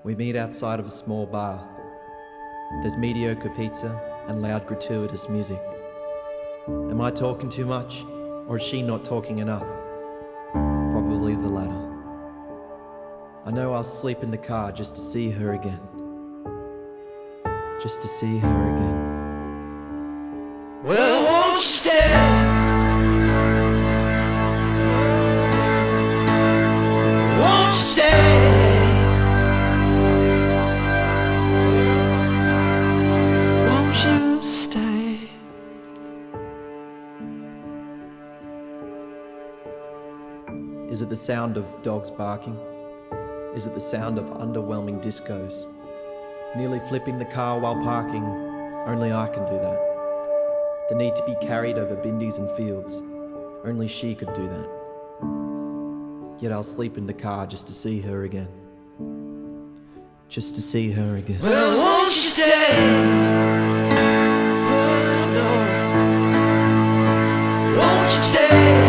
We meet outside of a small bar. There's mediocre pizza and loud gratuitous music. Am I talking too much, or is she not talking enough? Probably the latter. I know I'll sleep in the car just to see her again. Just to see her again. Well, won't you stay? Won't you stay? Won't you stay? Is it the sound of dogs barking? Is it the sound of underwhelming discos? Nearly flipping the car while parking, only I can do that. The need to be carried over bindies and fields, only she could do that. Yet I'll sleep in the car just to see her again. Just to see her again. Well, won't you stay? Oh, no. Won't you stay?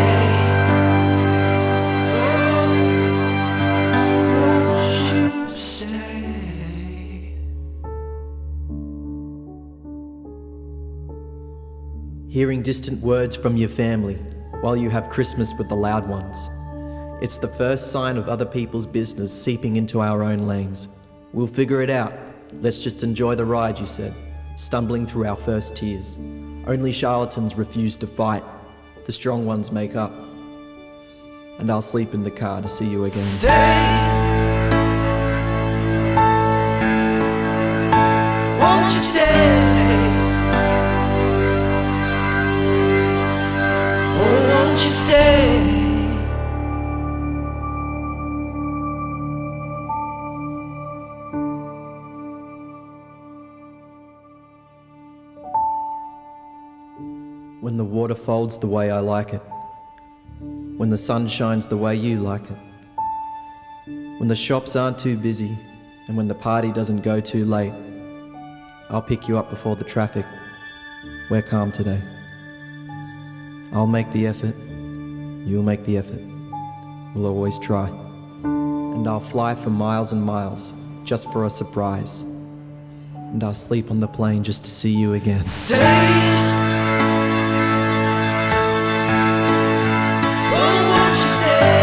Hearing distant words from your family while you have Christmas with the loud ones. It's the first sign of other people's business seeping into our own lanes. We'll figure it out. Let's just enjoy the ride, you said, stumbling through our first tears. Only charlatans refuse to fight. The strong ones make up. And I'll sleep in the car to see you again. Stay. Won't you stay? Won't you stay? When the water folds the way I like it, when the sun shines the way you like it, when the shops aren't too busy, and when the party doesn't go too late, I'll pick you up before the traffic. We're calm today. I'll make the effort, you'll make the effort. We'll always try. And I'll fly for miles and miles, just for a surprise. And I'll sleep on the plane just to see you again. Stay. Oh, won't you stay?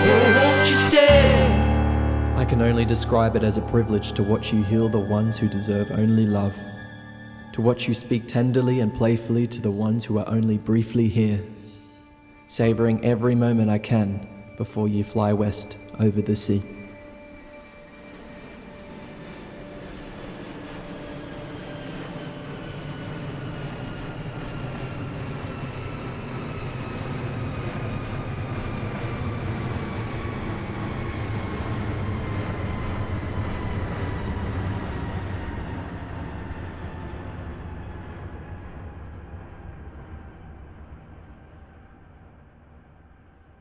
Oh, won't you stay? I can only describe it as a privilege to watch you heal the ones who deserve only love. To watch you speak tenderly and playfully to the ones who are only briefly here, savoring every moment I can before you fly west over the sea.